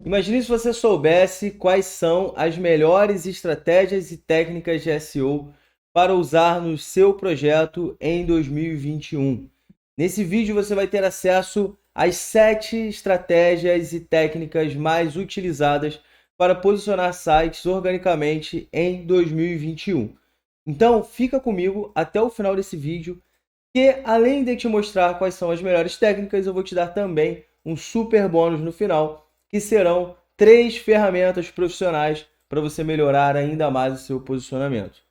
Imagine se você soubesse quais são as melhores estratégias e técnicas de SEO para usar no seu projeto em 2021. Nesse vídeo você vai ter acesso às 7 estratégias e técnicas mais utilizadas para posicionar sites organicamente em 2021. Então, fica comigo até o final desse vídeo, que além de te mostrar quais são as melhores técnicas, eu vou te dar também um super bônus no final, que serão 3 ferramentas profissionais para você melhorar ainda mais o seu posicionamento.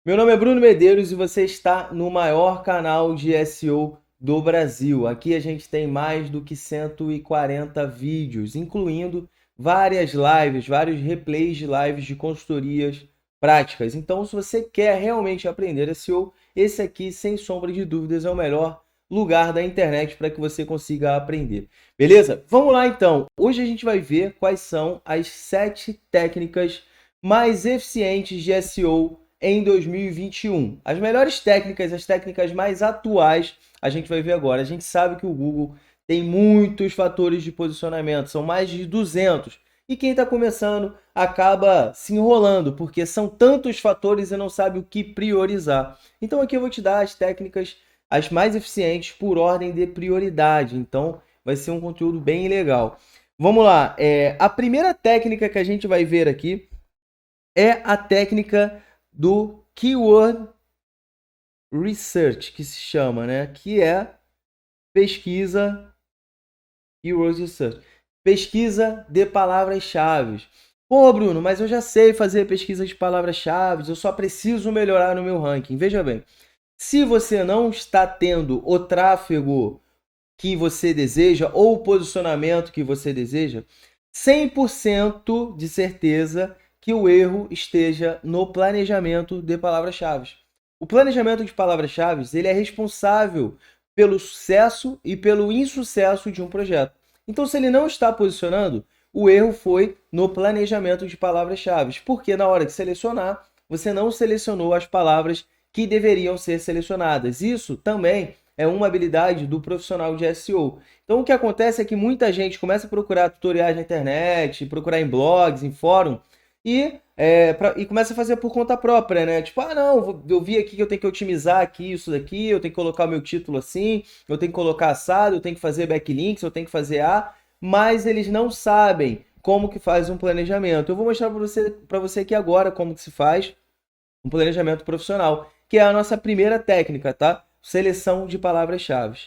Meu nome é Bruno Medeiros e você está no maior canal de SEO do Brasil. Aqui a gente tem mais do que 140 vídeos, incluindo várias lives, vários replays de lives de consultorias práticas. Então, se você quer realmente aprender SEO, esse aqui, sem sombra de dúvidas, é o melhor lugar da internet para que você consiga aprender. Beleza? Vamos lá então. Hoje a gente vai ver quais são as 7 técnicas mais eficientes de SEO em 2021. As melhores técnicas, as técnicas mais atuais, a gente vai ver agora. A gente sabe que o Google tem muitos fatores de posicionamento, são mais de 200. E quem está começando acaba se enrolando, porque são tantos fatores e não sabe o que priorizar. Então aqui eu vou te dar as técnicas as mais eficientes por ordem de prioridade. Então vai ser um conteúdo bem legal. Vamos lá. A primeira técnica que a gente vai ver aqui é a técnica do Keyword Research, que se chama, né? Que é pesquisa, Keyword Research, pesquisa de palavras-chave. Pô, Bruno, mas eu já sei fazer pesquisa de palavras-chave, eu só preciso melhorar no meu ranking. Veja bem, se você não está tendo o tráfego que você deseja ou o posicionamento que você deseja, 100% de certeza que o erro esteja no planejamento de palavras-chave. O planejamento de palavras-chave, ele é responsável pelo sucesso e pelo insucesso de um projeto. Então, se ele não está posicionando, o erro foi no planejamento de palavras-chave, porque na hora de selecionar, você não selecionou as palavras que deveriam ser selecionadas. Isso também é uma habilidade do profissional de SEO. Então, o que acontece é que muita gente começa a procurar tutoriais na internet, procurar em blogs, em fórum, e começa a fazer por conta própria, né? Tipo, ah, não, eu vi aqui que eu tenho que otimizar aqui isso daqui, eu tenho que colocar o meu título assim, eu tenho que colocar assado, eu tenho que fazer backlinks, eu tenho que fazer mas eles não sabem como que faz um planejamento. Eu vou mostrar para você aqui agora como que se faz um planejamento profissional, que é a nossa primeira técnica, tá? Seleção de palavras-chave.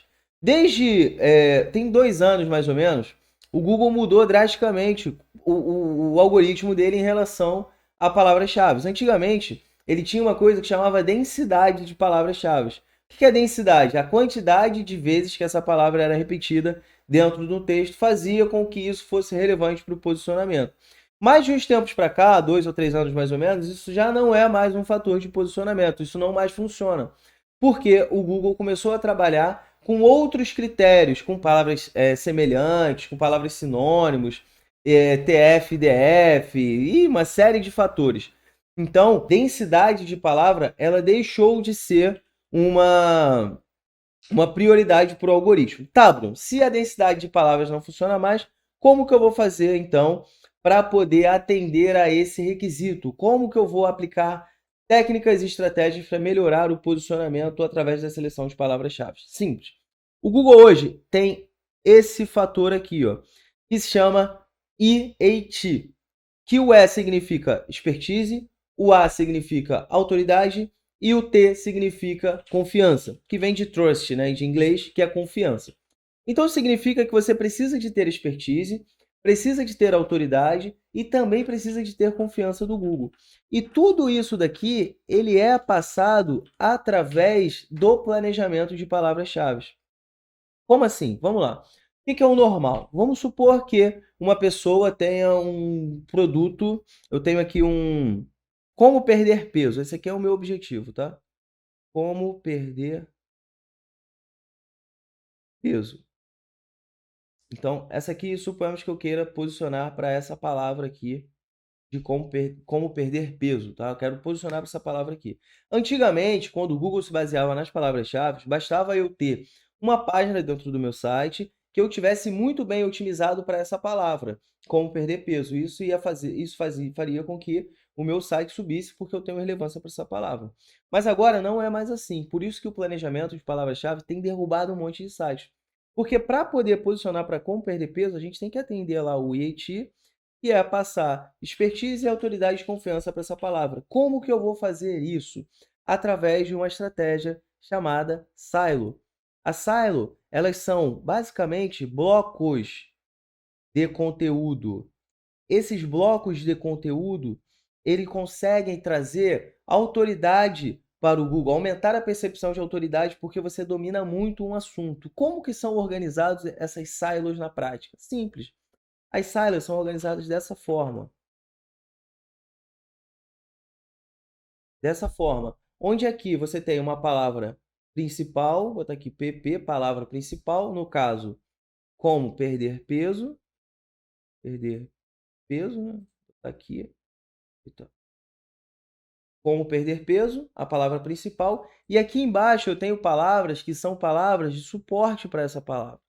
Tem 2 anos mais ou menos, o Google mudou drasticamente o algoritmo dele em relação a palavras-chave. Antigamente, ele tinha uma coisa que chamava densidade de palavras-chave. O que é densidade? A quantidade de vezes que essa palavra era repetida dentro do texto fazia com que isso fosse relevante para o posicionamento. Mas de uns tempos para cá, 2 ou 3 anos mais ou menos, isso já não é mais um fator de posicionamento, isso não mais funciona. Porque o Google começou a trabalhar com outros critérios, com palavras semelhantes, com palavras sinônimos, TF, DF e uma série de fatores. Então, densidade de palavra, ela deixou de ser uma, uma prioridade para o algoritmo. Tá, Bruno, se a densidade de palavras não funciona mais, como que eu vou fazer então para poder atender a esse requisito? Como que eu vou aplicar técnicas e estratégias para melhorar o posicionamento através da seleção de palavras-chave? Simples. O Google hoje tem esse fator aqui, ó, que se chama EAT, que o E significa expertise, o A significa autoridade e o T significa confiança, que vem de trust, né, de inglês, que é confiança. Então significa que você precisa de ter expertise, precisa de ter autoridade e também precisa de ter confiança do Google. E tudo isso daqui, ele é passado através do planejamento de palavras-chave. Como assim? Vamos lá. O que é o normal? Vamos supor que uma pessoa tenha um produto, eu tenho aqui como perder peso. Esse aqui é o meu objetivo, tá? Como perder peso. Então, essa aqui, suponhamos que eu queira posicionar para essa palavra aqui. de como perder peso, tá? Eu quero posicionar para essa palavra aqui. Antigamente, quando o Google se baseava nas palavras-chave, bastava eu ter uma página dentro do meu site que eu tivesse muito bem otimizado para essa palavra, como perder peso. Faria com que o meu site subisse porque eu tenho relevância para essa palavra. Mas agora não é mais assim. Por isso que o planejamento de palavras-chave tem derrubado um monte de sites. Porque para poder posicionar para como perder peso, a gente tem que atender lá o IAT, que é passar expertise e autoridade de confiança para essa palavra. Como que eu vou fazer isso? Através de uma estratégia chamada Silo. A Silo, elas são basicamente blocos de conteúdo. Esses blocos de conteúdo, eles conseguem trazer autoridade para o Google, aumentar a percepção de autoridade porque você domina muito um assunto. Como que são organizados essas silos na prática? Simples. As silos são organizadas dessa forma. Dessa forma, onde aqui você tem uma palavra principal, vou botar aqui PP, palavra principal, no caso, como perder peso, né? Vou botar aqui, então, como perder peso, a palavra principal, e aqui embaixo eu tenho palavras que são palavras de suporte para essa palavra.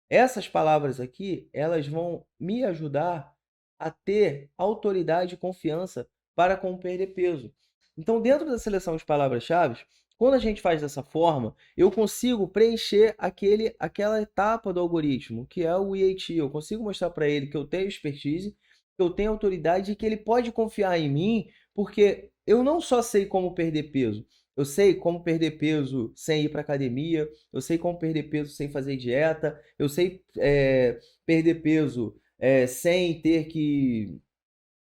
Essas palavras aqui, elas vão me ajudar a ter autoridade e confiança para como perder peso. Então, dentro da seleção de palavras-chave, quando a gente faz dessa forma, eu consigo preencher aquela etapa do algoritmo, que é o IAT. Eu consigo mostrar para ele que eu tenho expertise, que eu tenho autoridade e que ele pode confiar em mim, porque eu não só sei como perder peso, eu sei como perder peso sem ir para academia, eu sei como perder peso sem fazer dieta, eu sei perder peso sem ter que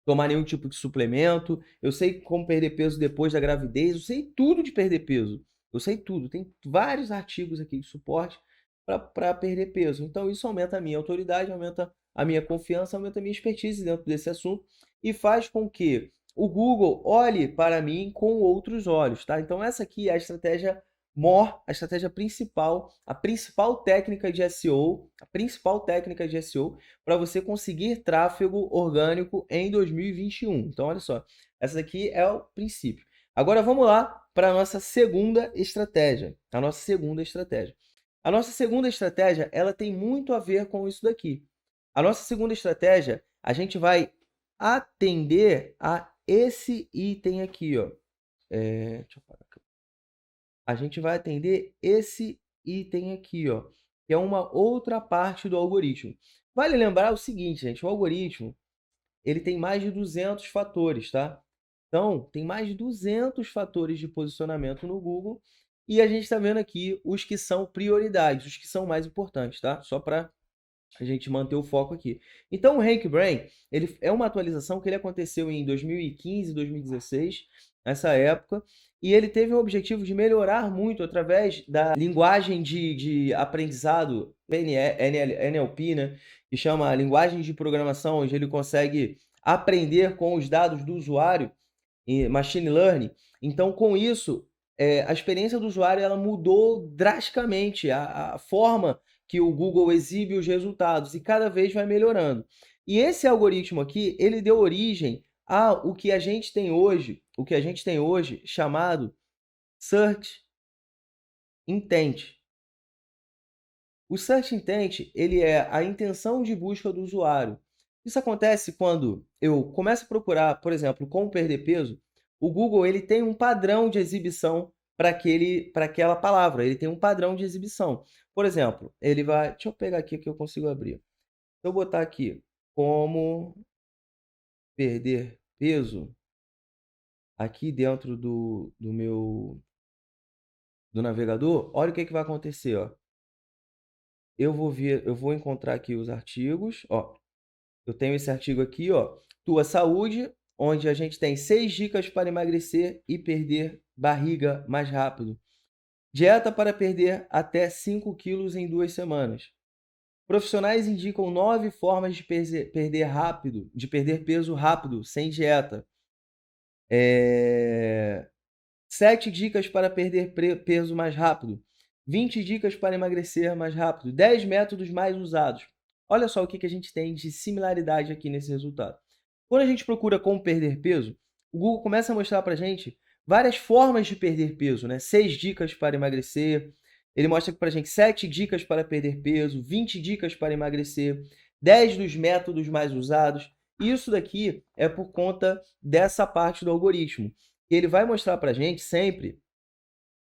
tomar nenhum tipo de suplemento, eu sei como perder peso depois da gravidez, eu sei tudo de perder peso. Eu sei tudo. Tem vários artigos aqui de suporte para perder peso. Então, isso aumenta a minha autoridade, aumenta a minha confiança, aumenta a minha expertise dentro desse assunto e faz com que o Google olhe para mim com outros olhos, tá? Então, essa aqui é a estratégia MOR, a estratégia principal, a principal técnica de SEO, para você conseguir tráfego orgânico em 2021. Então, olha só, essa aqui é o princípio. Agora vamos lá para a nossa segunda estratégia. A nossa segunda estratégia, ela tem muito a ver com isso daqui. A nossa segunda estratégia, a gente vai atender a esse item aqui, ó. Deixa eu parar aqui. A gente vai atender esse item aqui, ó, que é uma outra parte do algoritmo. Vale lembrar o seguinte, gente, o algoritmo, ele tem mais de 200 fatores, tá? Então, tem mais de 200 fatores de posicionamento no Google e a gente está vendo aqui os que são prioridades, os que são mais importantes, tá? Só para a gente manter o foco aqui. Então, o Rank Brain, ele é uma atualização que ele aconteceu em 2015, 2016, nessa época, e ele teve o objetivo de melhorar muito através da linguagem de aprendizado NLP, né, que chama linguagem de programação, onde ele consegue aprender com os dados do usuário, e machine learning. Então, com isso, a experiência do usuário ela mudou drasticamente, a forma que o Google exibe os resultados e cada vez vai melhorando. E esse algoritmo aqui, ele deu origem a o que a gente tem hoje, chamado Search Intent. O Search Intent, ele é a intenção de busca do usuário. Isso acontece quando eu começo a procurar, por exemplo, como perder peso. O Google ele tem um padrão de exibição para aquela palavra. Ele tem um padrão de exibição. Por exemplo, ele vai... Deixa eu pegar aqui que eu consigo abrir. Se eu botar aqui, como perder peso, aqui dentro do meu do navegador, olha o que vai acontecer, ó. Eu vou encontrar aqui os artigos, ó. Eu tenho esse artigo aqui, ó, Tua Saúde, onde a gente tem 6 dicas para emagrecer e perder barriga mais rápido. Dieta para perder até 5 quilos em 2 semanas. Profissionais indicam 9 formas de perder peso rápido, sem dieta. 7 dicas para perder peso mais rápido. 20 dicas para emagrecer mais rápido. 10 métodos mais usados. Olha só o que a gente tem de similaridade aqui nesse resultado. Quando a gente procura como perder peso, o Google começa a mostrar para a gente várias formas de perder peso, né? 6 dicas para emagrecer. Ele mostra para a gente 7 dicas para perder peso, 20 dicas para emagrecer, 10 dos métodos mais usados. Isso daqui é por conta dessa parte do algoritmo. Ele vai mostrar para a gente sempre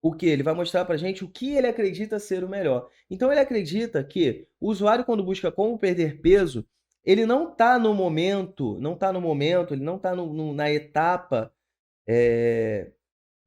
o que? Ele vai mostrar para a gente o que ele acredita ser o melhor. Então ele acredita que o usuário, quando busca como perder peso, ele não está no momento, ele não está na etapa, eh,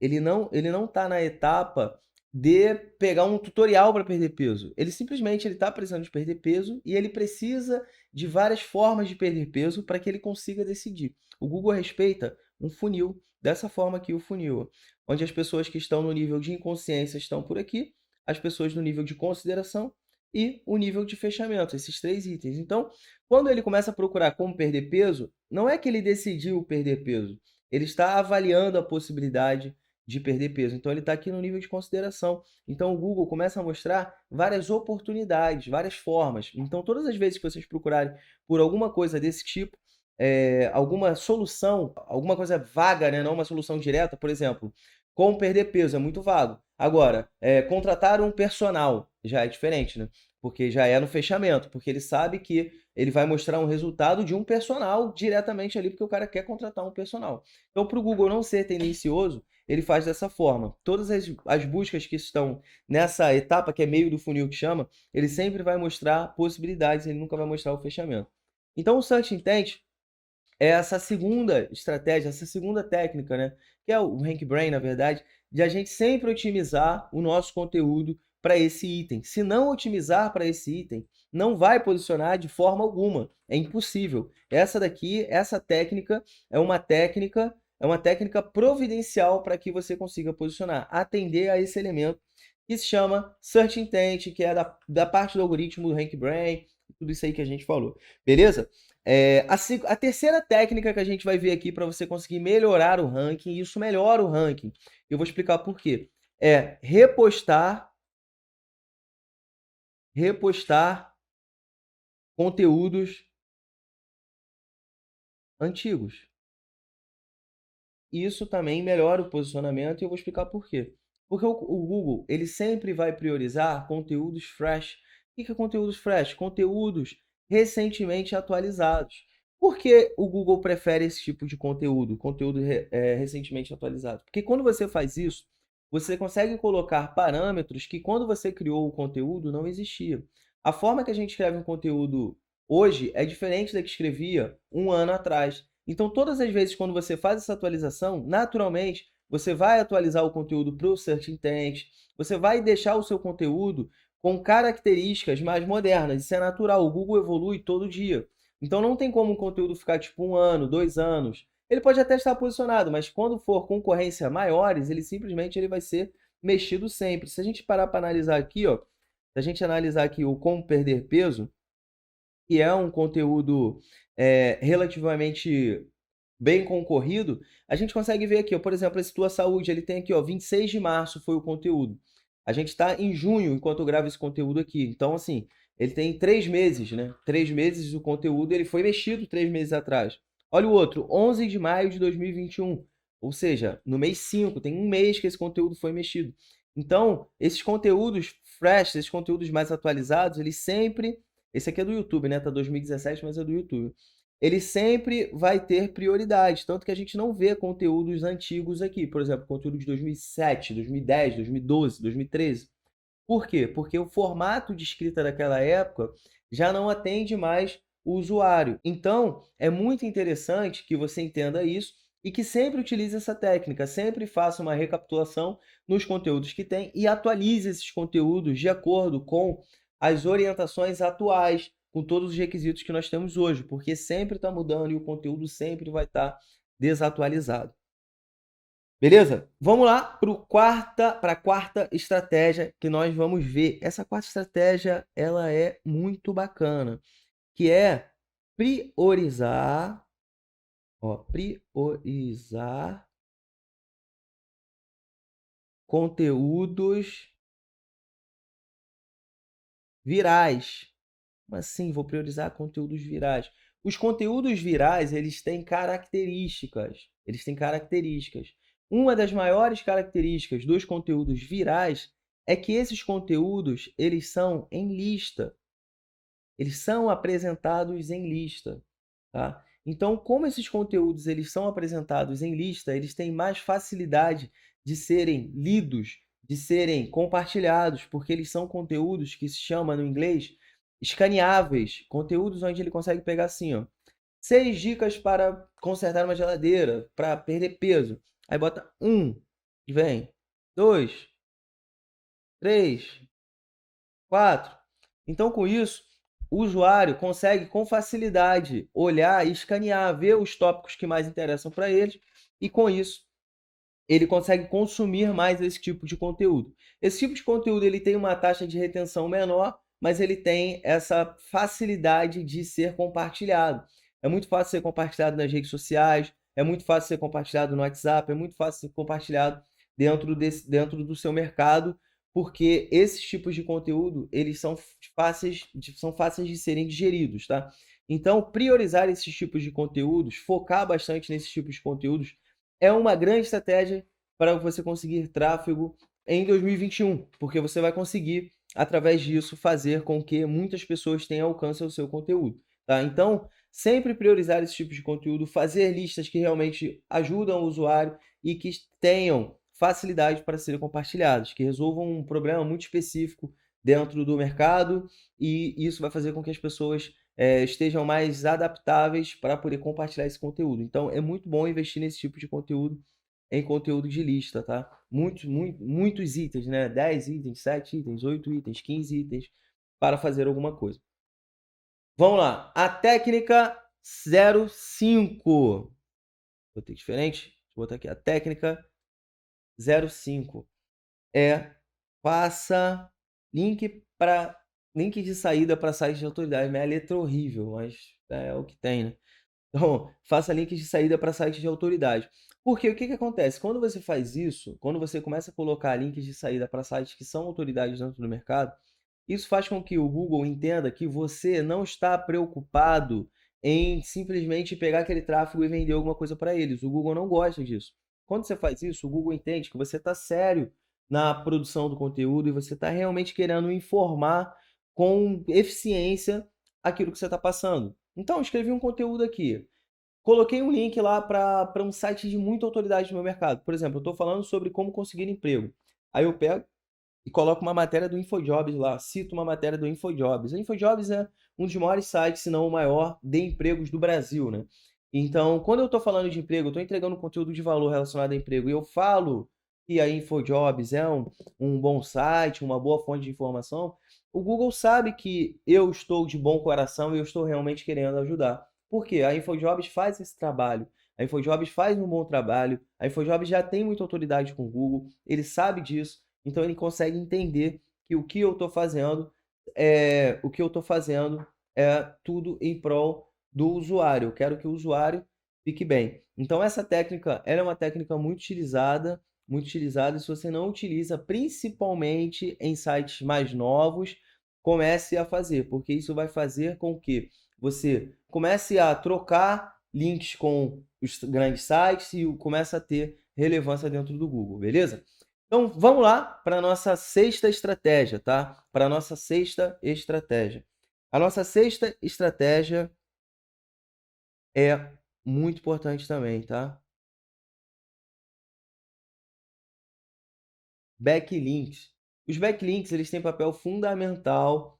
ele não está na etapa de pegar um tutorial para perder peso. Ele simplesmente está precisando de perder peso e ele precisa de várias formas de perder peso para que ele consiga decidir. O Google respeita um funil, dessa forma aqui o funil, onde as pessoas que estão no nível de inconsciência estão por aqui, as pessoas no nível de consideração e o nível de fechamento, esses 3 itens. Então, quando ele começa a procurar como perder peso, não é que ele decidiu perder peso, ele está avaliando a possibilidade de perder peso. Então ele está aqui no nível de consideração. Então o Google começa a mostrar várias oportunidades, várias formas. Então todas as vezes que vocês procurarem por alguma coisa desse tipo, alguma solução, alguma coisa vaga, né? Não uma solução direta, por exemplo, como perder peso, é muito vago. Agora, contratar um personal já é diferente, né? Porque já é no fechamento, porque ele sabe que ele vai mostrar um resultado de um personal diretamente ali, porque o cara quer contratar um personal. Então, para o Google não ser tendencioso, ele faz dessa forma. Todas as buscas que estão nessa etapa, que é meio do funil que chama, ele sempre vai mostrar possibilidades, ele nunca vai mostrar o fechamento. Então, o Search Intent é essa segunda estratégia, essa segunda técnica, né? Que é o Rank Brain, na verdade, de a gente sempre otimizar o nosso conteúdo para esse item. Se não otimizar para esse item, não vai posicionar de forma alguma. É impossível. Essa daqui, essa técnica é uma técnica providencial para que você consiga posicionar, atender a esse elemento que se chama Search Intent, que é da parte do algoritmo do Rank Brain, tudo isso aí que a gente falou. Beleza? A terceira técnica que a gente vai ver aqui para você conseguir melhorar o ranking, e isso melhora o ranking. Eu vou explicar por quê. É repostar conteúdos antigos. Isso também melhora o posicionamento e eu vou explicar por quê. Porque o Google, ele sempre vai priorizar conteúdos fresh. O que é conteúdos fresh? Conteúdos recentemente atualizados. Por que o Google prefere esse tipo de conteúdo, recentemente atualizado? Porque quando você faz isso, você consegue colocar parâmetros que quando você criou o conteúdo não existia. A forma que a gente escreve um conteúdo hoje é diferente da que escrevia um ano atrás. Então, todas as vezes quando você faz essa atualização, naturalmente, você vai atualizar o conteúdo para o Search Intent, você vai deixar o seu conteúdo com características mais modernas. Isso é natural, o Google evolui todo dia. Então, não tem como um conteúdo ficar tipo 1 ano, 2 anos. Ele pode até estar posicionado, mas quando for concorrência maiores, ele vai ser mexido sempre. Se a gente parar para analisar aqui, ó, se a gente analisar aqui o como perder peso, que é um conteúdo relativamente bem concorrido, a gente consegue ver aqui, ó, por exemplo, esse Tua Saúde, ele tem aqui, ó, 26 de março foi o conteúdo. A gente está em junho enquanto eu gravo esse conteúdo aqui. Então, assim, ele tem 3 meses, né? 3 meses do conteúdo, ele foi mexido 3 meses atrás. Olha o outro, 11 de maio de 2021. Ou seja, no mês 5, tem um mês que esse conteúdo foi mexido. Então, esses conteúdos fresh, esses conteúdos mais atualizados, eles sempre... Esse aqui é do YouTube, né? Tá 2017, mas é do YouTube. Ele sempre vai ter prioridade, tanto que a gente não vê conteúdos antigos aqui. Por exemplo, conteúdo de 2007, 2010, 2012, 2013. Por quê? Porque o formato de escrita daquela época já não atende mais o usuário. Então, é muito interessante que você entenda isso e que sempre utilize essa técnica, sempre faça uma recapitulação nos conteúdos que tem e atualize esses conteúdos de acordo com as orientações atuais, com todos os requisitos que nós temos hoje, porque sempre está mudando e o conteúdo sempre vai estar desatualizado. Beleza? Vamos lá para a quarta estratégia que nós vamos ver. Essa quarta estratégia, ela é muito bacana, que é priorizar, ó, priorizar conteúdos virais. Como assim? Vou priorizar conteúdos virais. Os conteúdos virais, eles têm características. Eles têm características. Uma das maiores características dos conteúdos virais é que esses conteúdos, eles são em lista. Eles são apresentados em lista, tá? Então, como esses conteúdos eles são apresentados em lista, eles têm mais facilidade de serem lidos, de serem compartilhados, porque eles são conteúdos que se chama no inglês escaneáveis, conteúdos onde ele consegue pegar assim, ó, 6 dicas para consertar uma geladeira, para perder peso. Aí bota 1, vem, 2, 3, 4. Então, com isso, o usuário consegue com facilidade olhar e escanear, ver os tópicos que mais interessam para eles, e com isso ele consegue consumir mais esse tipo de conteúdo. Esse tipo de conteúdo ele tem uma taxa de retenção menor, mas ele tem essa facilidade de ser compartilhado. É muito fácil ser compartilhado nas redes sociais, é muito fácil ser compartilhado no WhatsApp, é muito fácil ser compartilhado dentro do seu mercado, porque esses tipos de conteúdo eles são fáceis de serem digeridos, tá? Então, priorizar esses tipos de conteúdos, focar bastante nesses tipos de conteúdos, é uma grande estratégia para você conseguir tráfego em 2021, porque você vai conseguir, através disso, fazer com que muitas pessoas tenham alcance ao seu conteúdo, tá? Então, sempre priorizar esse tipo de conteúdo, fazer listas que realmente ajudam o usuário e que tenham facilidade para serem compartilhadas, que resolvam um problema muito específico dentro do mercado, e isso vai fazer com que as pessoas estejam mais adaptáveis para poder compartilhar esse conteúdo. Então, é muito bom investir nesse tipo de conteúdo, em conteúdo de lista, tá? Muitos itens, né? 10 itens, 7 itens, 8 itens, 15 itens para fazer alguma coisa. Vamos lá. A técnica 05. Botei diferente? Deixa eu botar aqui. A técnica 05 é faça link de saída para site de autoridade. Minha letra é horrível, mas é o que tem, né? Então, faça links de saída para sites de autoridade. Porque o que acontece? Quando você faz isso, quando você começa a colocar links de saída para sites que são autoridades dentro do mercado, isso faz com que o Google entenda que você não está preocupado em simplesmente pegar aquele tráfego e vender alguma coisa para eles. O Google não gosta disso. Quando você faz isso, o Google entende que você está sério na produção do conteúdo e você está realmente querendo informar com eficiência aquilo que você está passando. Então, eu escrevi um conteúdo aqui. Coloquei um link lá para um site de muita autoridade no meu mercado. Por exemplo, eu estou falando sobre como conseguir emprego. Aí eu pego e coloco uma matéria do InfoJobs lá, cito uma matéria do InfoJobs. O InfoJobs é um dos maiores sites, se não o maior, de empregos do Brasil, né? Então, quando eu estou falando de emprego, eu estou entregando conteúdo de valor relacionado a emprego, e eu falo que a InfoJobs é um bom site, uma boa fonte de informação, o Google sabe que eu estou de bom coração e eu estou realmente querendo ajudar. Por quê? A InfoJobs faz esse trabalho. A InfoJobs faz um bom trabalho. A InfoJobs já tem muita autoridade com o Google. Ele sabe disso. Então ele consegue entender que o que eu estou fazendo é tudo em prol do usuário. Eu quero que o usuário fique bem. Então essa técnica, ela é uma técnica muito utilizada. E se você não utiliza, principalmente em sites mais novos, comece a fazer, porque isso vai fazer com que você comece a trocar links com os grandes sites e comece a ter relevância dentro do Google, beleza? Então, vamos lá para a nossa sexta estratégia, tá? Para a nossa sexta estratégia. A nossa sexta estratégia é muito importante também, tá? Backlinks. Os backlinks, eles têm papel fundamental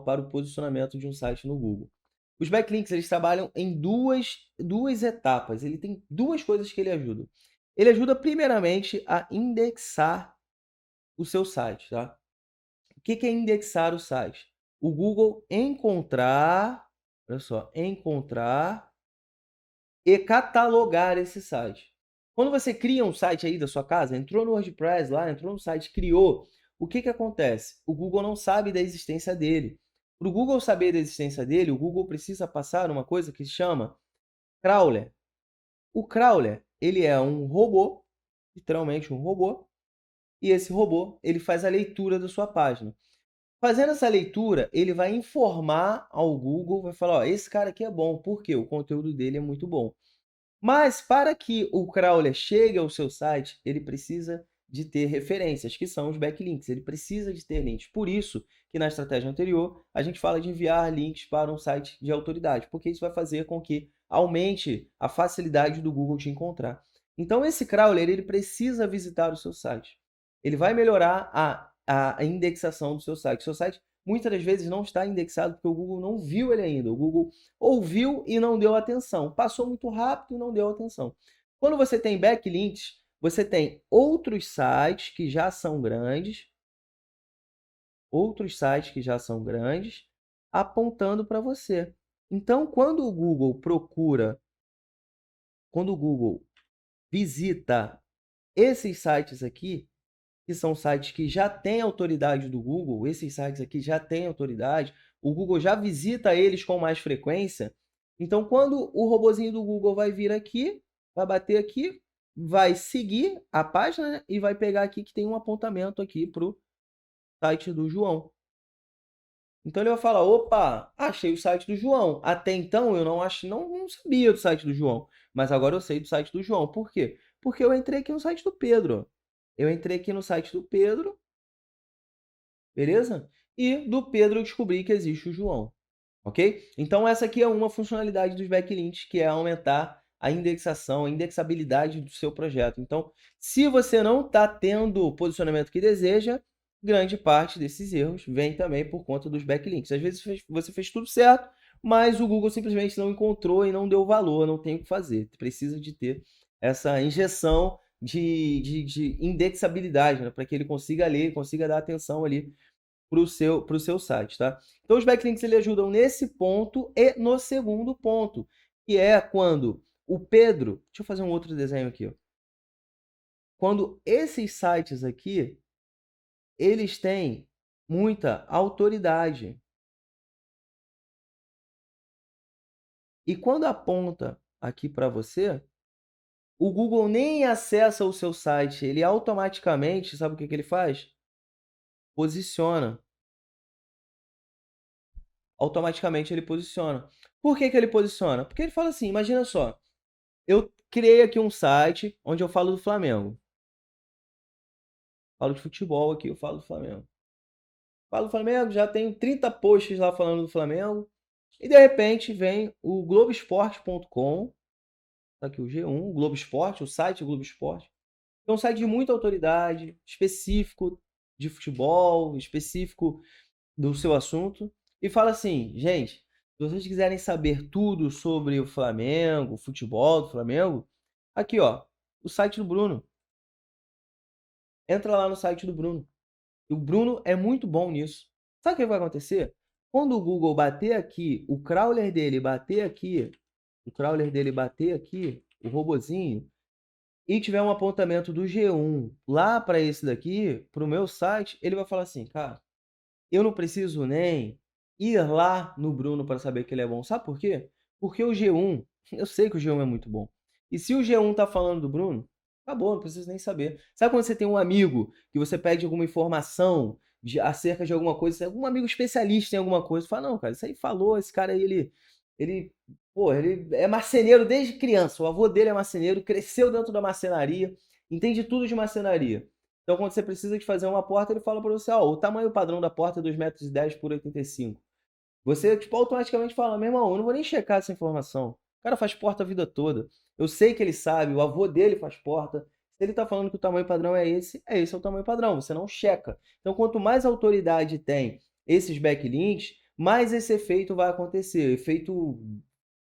para o posicionamento de um site no Google. Os backlinks, eles trabalham em duas etapas. Ele tem duas coisas que ele ajuda. Ele ajuda primeiramente a indexar o seu site, tá? O que é indexar o site? O Google encontrar, olha só, encontrar e catalogar esse site. Quando você cria um site aí da sua casa, entrou no WordPress lá, entrou no site, criou, o que acontece? O Google não sabe da existência dele. Para o Google saber da existência dele, o Google precisa passar uma coisa que se chama crawler. O crawler, ele é um robô, literalmente um robô, e esse robô, ele faz a leitura da sua página. Fazendo essa leitura, ele vai informar ao Google, vai falar: ó, esse cara aqui é bom, porque o conteúdo dele é muito bom. Mas para que o crawler chegue ao seu site, ele precisa de ter referências, que são os backlinks. Ele precisa de ter links. Por isso que na estratégia anterior, a gente fala de enviar links para um site de autoridade, porque isso vai fazer com que aumente a facilidade do Google te encontrar. Então, esse crawler, ele precisa visitar o seu site. Ele vai melhorar a indexação do seu site. O seu site, muitas das vezes, não está indexado porque o Google não viu ele ainda. O Google ouviu e não deu atenção. Passou muito rápido e não deu atenção. Quando você tem backlinks, você tem outros sites que já são grandes, apontando para você. Então, quando o Google visita esses sites aqui, que são sites que já têm autoridade do Google, esses sites aqui já têm autoridade, o Google já visita eles com mais frequência. Então, quando o robozinho do Google vai vir aqui, vai bater aqui, vai seguir a página, né, e vai pegar aqui que tem um apontamento aqui para o site do João. Então ele vai falar: opa, achei o site do João. Até então eu não sabia do site do João, mas agora eu sei do site do João. Por quê? Porque eu entrei aqui no site do Pedro. Eu entrei aqui no site do Pedro, beleza? E do Pedro eu descobri que existe o João, ok? Então essa aqui é uma funcionalidade dos backlinks, que é aumentar a indexação, a indexabilidade do seu projeto. Então, se você não está tendo o posicionamento que deseja, grande parte desses erros vem também por conta dos backlinks. Às vezes você fez tudo certo, mas o Google simplesmente não encontrou e não deu valor, não tem o que fazer. Precisa de ter essa injeção de indexabilidade, né? Para que ele consiga ler, consiga dar atenção ali para o seu site, tá? Então, os backlinks ele ajudam nesse ponto e no segundo ponto, que é quando o Pedro... Deixa eu fazer um outro desenho aqui, ó. Quando esses sites aqui, eles têm muita autoridade. E quando aponta aqui para você, o Google nem acessa o seu site, ele automaticamente, sabe o que ele faz? Posiciona. Automaticamente ele posiciona. Por que ele posiciona? Porque ele fala assim, imagina só, eu criei aqui um site onde eu falo do Flamengo. Falo de futebol aqui, eu falo do Flamengo. Falo do Flamengo, já tenho 30 posts lá falando do Flamengo. E de repente vem o Globoesporte.com, tá aqui o G1, o Globo Esporte, o site Globo Esporte. É um site de muita autoridade, específico de futebol, específico do seu assunto. E fala assim, gente, se vocês quiserem saber tudo sobre o Flamengo, o futebol do Flamengo, aqui ó, o site do Bruno. Entra lá no site do Bruno. E o Bruno é muito bom nisso. Sabe o que vai acontecer? Quando o Google bater aqui, o crawler dele bater aqui, o robozinho, e tiver um apontamento do G1 lá para esse daqui, para o meu site, ele vai falar assim, cara, eu não preciso nem ir lá no Bruno para saber que ele é bom. Sabe por quê? Porque o G1, eu sei que o G1 é muito bom. E se o G1 tá falando do Bruno, acabou, não preciso nem saber. Sabe quando você tem um amigo que você pede alguma informação acerca de alguma coisa, algum amigo especialista em alguma coisa, fala, não, cara, isso aí falou, esse cara aí, ele é marceneiro desde criança, o avô dele é marceneiro, cresceu dentro da marcenaria, entende tudo de marcenaria. Então, quando você precisa de fazer uma porta, ele fala para você, ó, o tamanho padrão da porta é 2,10 m por 85. Você, tipo, automaticamente fala, meu irmão, eu não vou nem checar essa informação. O cara faz porta a vida toda. Eu sei que ele sabe, o avô dele faz porta. Se ele tá falando que o tamanho padrão é esse é o tamanho padrão, você não checa. Então, quanto mais autoridade tem esses backlinks, mais esse efeito vai acontecer. Efeito,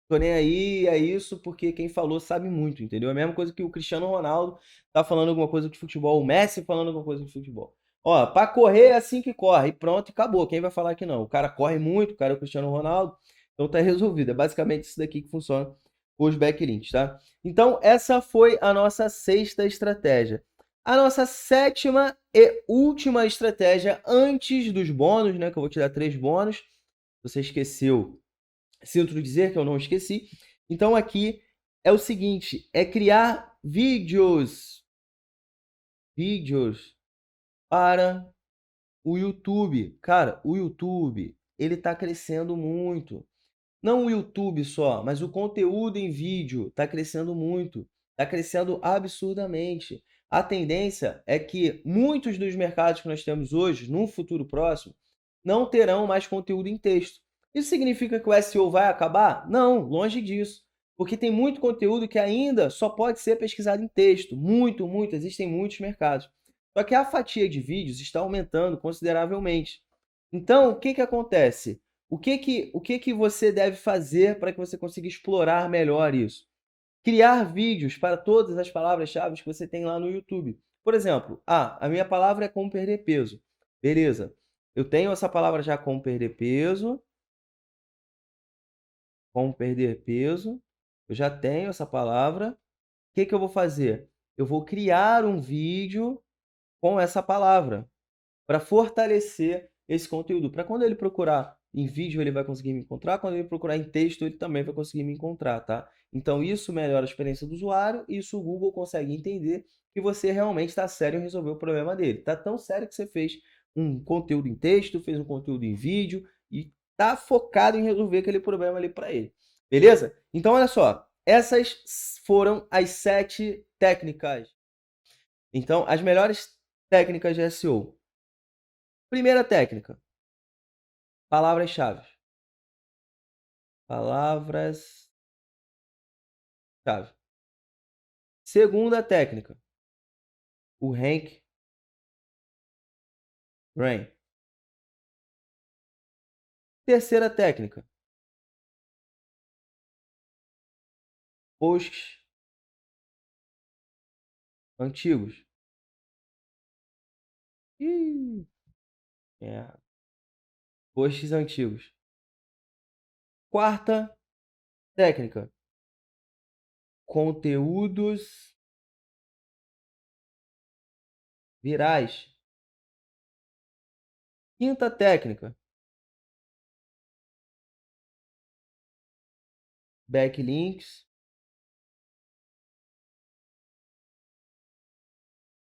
tô nem aí, é isso, porque quem falou sabe muito, entendeu? É a mesma coisa que o Cristiano Ronaldo tá falando alguma coisa de futebol, o Messi falando alguma coisa de futebol. Ó, para correr é assim que corre, e pronto, acabou. Quem vai falar que não? O cara corre muito, o cara é o Cristiano Ronaldo, então tá resolvido. É basicamente isso daqui que funciona com os backlinks, tá? Então, essa foi a nossa sexta estratégia. A nossa sétima e última estratégia antes dos bônus, né? Que eu vou te dar 3 bônus. Você esqueceu, sinto dizer que eu não esqueci. Então, aqui é o seguinte, é criar vídeos para O YouTube, cara, o YouTube, ele tá crescendo muito. Não o YouTube só, mas o conteúdo em vídeo está crescendo muito, está crescendo absurdamente. A tendência é que muitos dos mercados que nós temos hoje, num futuro próximo, não terão mais conteúdo em texto. Isso significa que o SEO vai acabar? Não, longe disso. Porque tem muito conteúdo que ainda só pode ser pesquisado em texto. Muito, muito, existem muitos mercados. Só que a fatia de vídeos está aumentando consideravelmente. Então, o que que acontece? O que que você deve fazer para que você consiga explorar melhor isso? Criar vídeos para todas as palavras-chave que você tem lá no YouTube. Por exemplo, a minha palavra é como perder peso. Beleza. Eu tenho essa palavra já como perder peso, como perder peso. Eu já tenho essa palavra. O que que eu vou fazer? Eu vou criar um vídeo com essa palavra, para fortalecer esse conteúdo. Para quando ele procurar em vídeo, ele vai conseguir me encontrar, quando ele procurar em texto, ele também vai conseguir me encontrar, tá? Então isso melhora a experiência do usuário, e isso o Google consegue entender que você realmente está sério em resolver o problema dele. Tá tão sério que você fez um conteúdo em texto, fez um conteúdo em vídeo e tá focado em resolver aquele problema ali para ele. Beleza? Então olha só, essas foram as 7 técnicas. Então, as melhores técnicas de SEO. Primeira técnica, palavras-chave. Palavras-chave. Segunda técnica, o rank. Terceira técnica, posts antigos. Ih, é, posts antigos. Quarta técnica, conteúdos virais. Quinta técnica, backlinks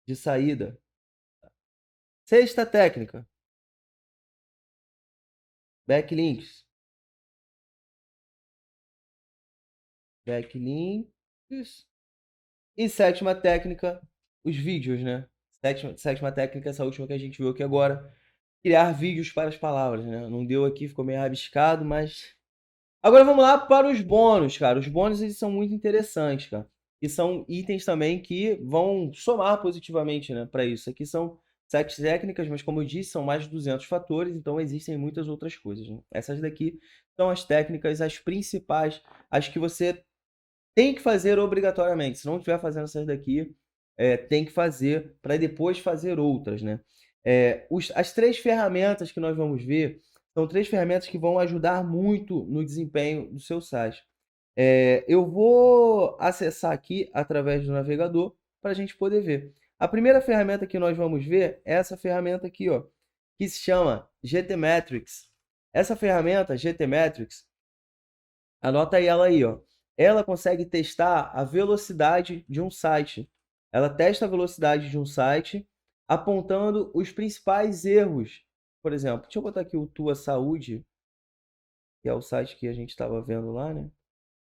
de saída. Sexta técnica, backlinks. Backlinks. E sétima técnica, os vídeos, né? Sétima técnica, essa última que a gente viu aqui agora. Criar vídeos para as palavras, né? Não deu aqui, ficou meio rabiscado, mas... Agora vamos lá para os bônus, cara. Os bônus, eles são muito interessantes, cara. E são itens também que vão somar positivamente, né, para isso. Aqui são 7 técnicas, mas como eu disse, são mais de 200 fatores, então existem muitas outras coisas, né? Essas daqui são as técnicas, as principais, as que você tem que fazer obrigatoriamente. Se não estiver fazendo essas daqui, tem que fazer para depois fazer outras, né? As 3 ferramentas que nós vamos ver são 3 ferramentas que vão ajudar muito no desempenho do seu site. Eu vou acessar aqui através do navegador para a gente poder ver. A primeira ferramenta que nós vamos ver é essa ferramenta aqui, ó, que se chama GTmetrix. Essa ferramenta, GTmetrix, anota aí ela aí, ó. Ela consegue testar a velocidade de um site. Ela testa a velocidade de um site apontando os principais erros. Por exemplo, deixa eu botar aqui o Tua Saúde, que é o site que a gente estava vendo lá, né?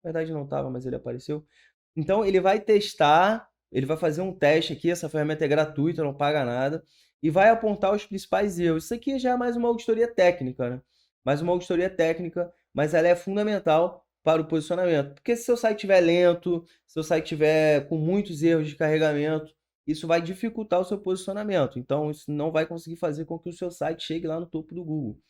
Na verdade não estava, mas ele apareceu. Então ele vai testar, ele vai fazer um teste aqui, essa ferramenta é gratuita, não paga nada, e vai apontar os principais erros. Isso aqui já é mais uma auditoria técnica, né? Mais uma auditoria técnica, mas ela é fundamental para o posicionamento. Porque se seu site estiver lento, se seu site estiver com muitos erros de carregamento, isso vai dificultar o seu posicionamento. Então, isso não vai conseguir fazer com que o seu site chegue lá no topo do Google.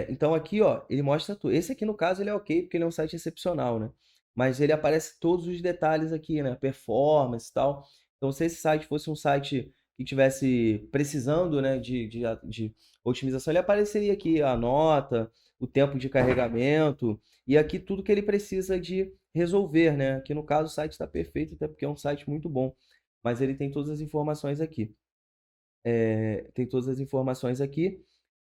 Então aqui, ó, ele mostra tudo. Esse aqui, no caso, ele é ok, porque ele é um site excepcional, né? Mas ele aparece todos os detalhes aqui, né? Performance e tal. Então, se esse site fosse um site que tivesse precisando, né, de otimização, ele apareceria aqui a nota, o tempo de carregamento e aqui tudo que ele precisa de resolver, né? Aqui no caso o site está perfeito, até porque é um site muito bom. Mas ele tem todas as informações aqui. Tem todas as informações aqui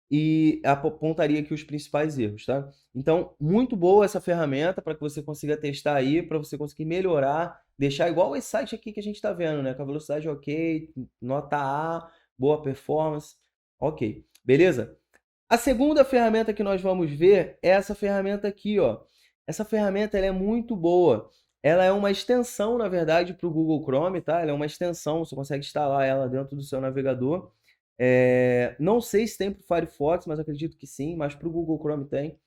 e apontaria aqui os principais erros, tá? Então, muito boa essa ferramenta para que você consiga testar aí, para você conseguir melhorar, deixar igual esse site aqui que a gente está vendo, né? Com a velocidade ok, nota A, boa performance. Ok, beleza? A segunda ferramenta que nós vamos ver é essa ferramenta aqui, ó. Essa ferramenta ela é muito boa. Ela é uma extensão, na verdade, para o Google Chrome, tá? Ela é uma extensão, você consegue instalar ela dentro do seu navegador. Não sei se tem para o Firefox, mas acredito que sim, mas para o Google Chrome tem.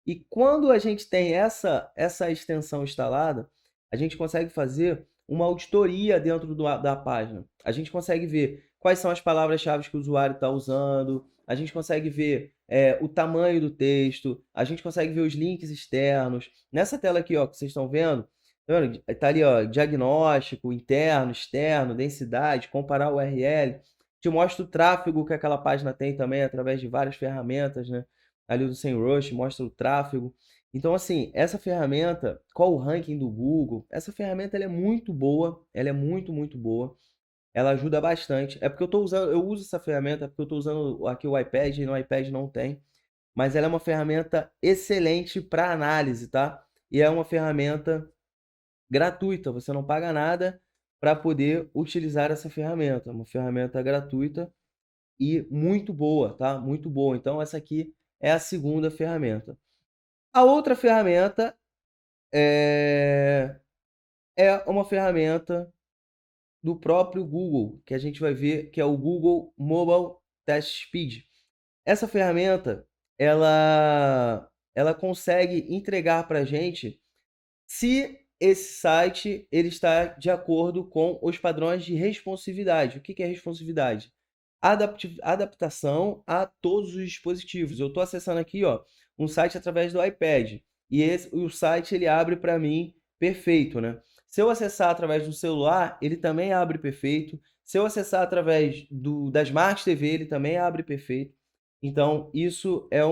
E quando a gente tem essa extensão instalada, a gente consegue fazer uma auditoria dentro da página. A gente consegue ver quais são as palavras-chave que o usuário está usando, a gente consegue ver o tamanho do texto, a gente consegue ver os links externos. Nessa tela aqui, ó, que vocês estão vendo, tá ali, ó, diagnóstico, interno, externo, densidade, comparar o URL. Te mostra o tráfego que aquela página tem também através de várias ferramentas, né? Ali do SEMrush, mostra o tráfego. Então, assim, essa ferramenta, qual o ranking do Google? Essa ferramenta ela é muito boa, ela é muito, muito boa. Ela ajuda bastante. É porque eu uso essa ferramenta porque eu estou usando aqui o iPad e no iPad não tem. Mas ela é uma ferramenta excelente para análise, tá? E é uma ferramenta gratuita, você não paga nada para poder utilizar essa ferramenta. É uma ferramenta gratuita e muito boa, tá? Muito boa. Então, essa aqui é a segunda ferramenta. A outra ferramenta é uma ferramenta do próprio Google, que a gente vai ver que é o Google Mobile Test Speed. Essa ferramenta, ela consegue entregar para a gente se esse site ele está de acordo com os padrões de responsividade. O que é responsividade? Adaptação a todos os dispositivos. Eu estou acessando aqui, ó, um site através do iPad e o site ele abre para mim perfeito, né? Se eu acessar através do celular, ele também abre perfeito. Se eu acessar através da Smart TV, ele também abre perfeito. Então, isso é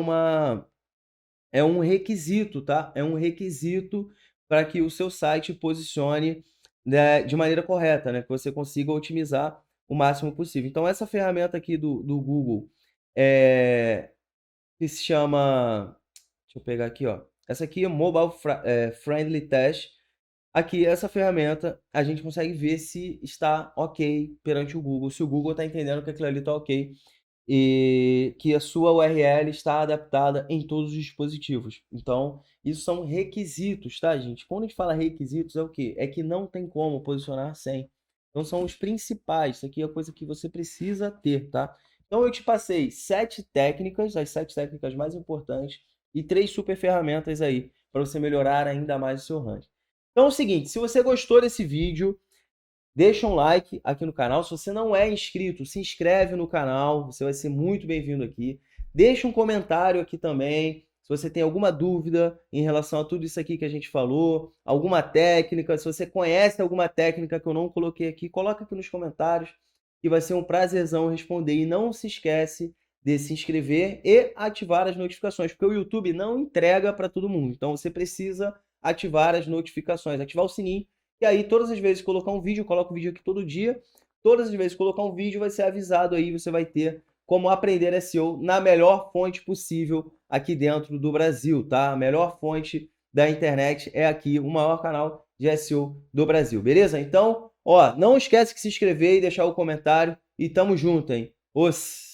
um requisito, tá? É um requisito para que o seu site posicione, né, de maneira correta, né? Que você consiga otimizar o máximo possível. Então, essa ferramenta aqui do Google, que se chama... Deixa eu pegar aqui, ó. Essa aqui é Mobile Friendly Test. Aqui, essa ferramenta, a gente consegue ver se está ok perante o Google, se o Google está entendendo que aquilo ali está ok e que a sua URL está adaptada em todos os dispositivos. Então, isso são requisitos, tá, gente? Quando a gente fala requisitos, é o quê? É que não tem como posicionar sem. Então, são os principais. Isso aqui é a coisa que você precisa ter, tá? Então, eu te passei 7 técnicas, as 7 técnicas mais importantes e 3 super ferramentas aí para você melhorar ainda mais o seu ranking. Então, é o seguinte, se você gostou desse vídeo, deixa um like aqui no canal. Se você não é inscrito, se inscreve no canal. Você vai ser muito bem-vindo aqui. Deixa um comentário aqui também. Se você tem alguma dúvida em relação a tudo isso aqui que a gente falou, alguma técnica, se você conhece alguma técnica que eu não coloquei aqui, coloca aqui nos comentários que vai ser um prazerzão responder. E não se esquece de se inscrever e ativar as notificações, porque o YouTube não entrega para todo mundo. Então você precisa ativar as notificações, ativar o sininho. E aí, todas as vezes que colocar um vídeo, eu coloco o vídeo aqui todo dia. Todas as vezes que colocar um vídeo, vai ser avisado aí. Você vai ter como aprender SEO na melhor fonte possível aqui dentro do Brasil, tá? A melhor fonte da internet é aqui, o maior canal de SEO do Brasil, beleza? Então, ó, não esquece de se inscrever e deixar o comentário. E tamo junto, hein? Os